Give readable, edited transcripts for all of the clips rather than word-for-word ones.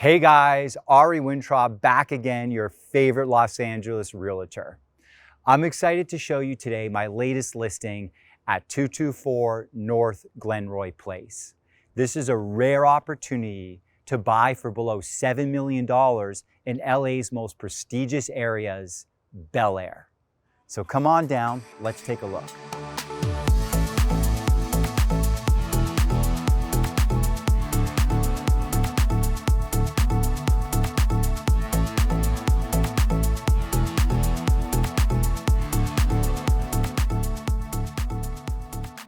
Hey guys, Ari Wintraub back again, your favorite Los Angeles realtor. I'm excited to show you today my latest listing at 224 North Glenroy Place. This is a rare opportunity to buy for below $7 million in LA's most prestigious areas, Bel Air. So come on down, let's take a look.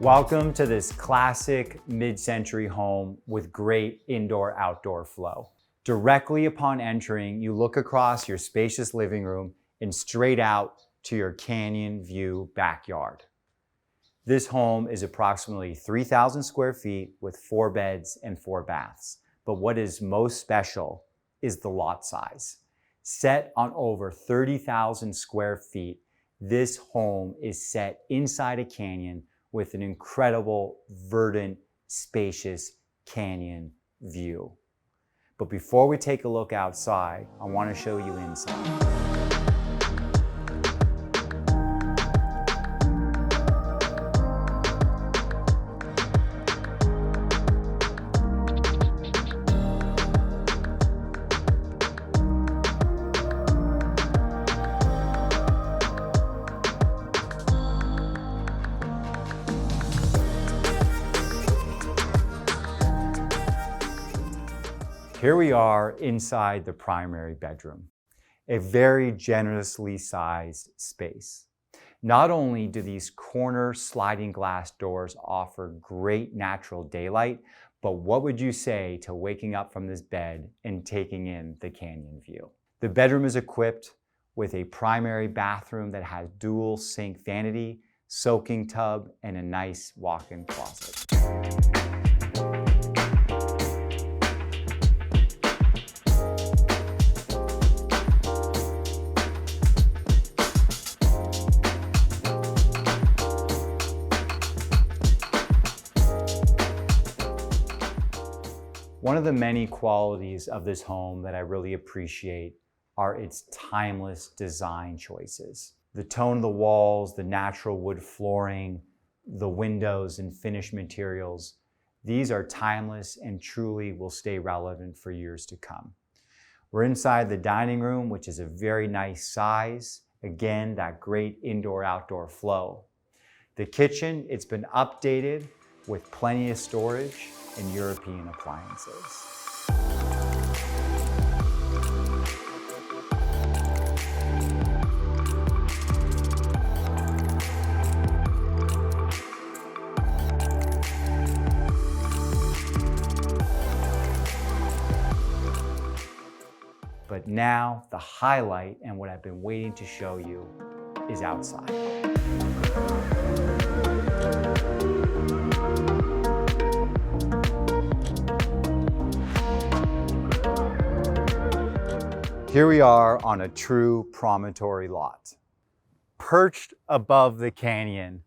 Welcome to this classic mid-century home with great indoor-outdoor flow. Directly upon entering, you look across your spacious living room and straight out to your canyon view backyard. This home is approximately 3,000 square feet with 4 beds and 4 baths. But what is most special is the lot size. Set on over 30,000 square feet, this home is set inside a canyon with an incredible, verdant, spacious canyon view. But before we take a look outside, I want to show you inside. Here we are inside the primary bedroom, a very generously sized space. Not only do these corner sliding glass doors offer great natural daylight, but what would you say to waking up from this bed and taking in the canyon view? The bedroom is equipped with a primary bathroom that has dual sink vanity, soaking tub, and a nice walk-in closet. One of the many qualities of this home that I really appreciate are its timeless design choices. The tone of the walls, the natural wood flooring, the windows and finished materials, these are timeless and truly will stay relevant for years to come. We're inside the dining room, which is a very nice size. Again, that great indoor-outdoor flow. The kitchen, it's been updated with plenty of storage and European appliances. But now the highlight and what I've been waiting to show you is outside. Here we are on a true promontory lot, perched above the canyon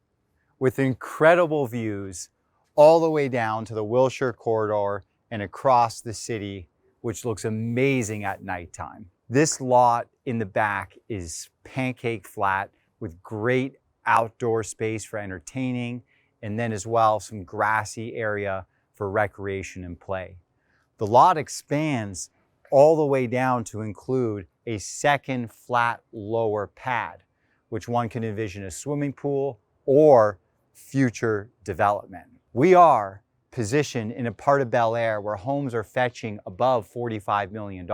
with incredible views all the way down to the Wilshire Corridor and across the city, which looks amazing at nighttime. This lot in the back is pancake flat with great outdoor space for entertaining, and then as well some grassy area for recreation and play. The lot expands all the way down to include a second flat lower pad, which one can envision a swimming pool or future development. We are positioned in a part of Bel Air where homes are fetching above $45 million.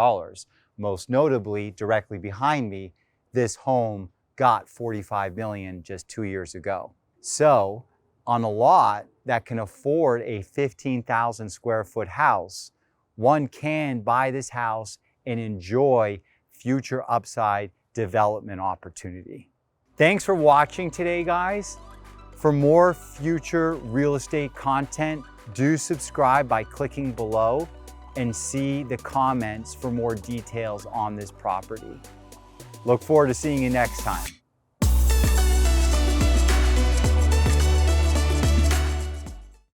Most notably, directly behind me, this home got $45 million just 2 years ago. So on a lot that can afford a 15,000 square foot house, one can buy this house and enjoy future upside development opportunity. Thanks for watching today, guys. For more future real estate content, do subscribe by clicking below and see the comments for more details on this property. Look forward to seeing you next time.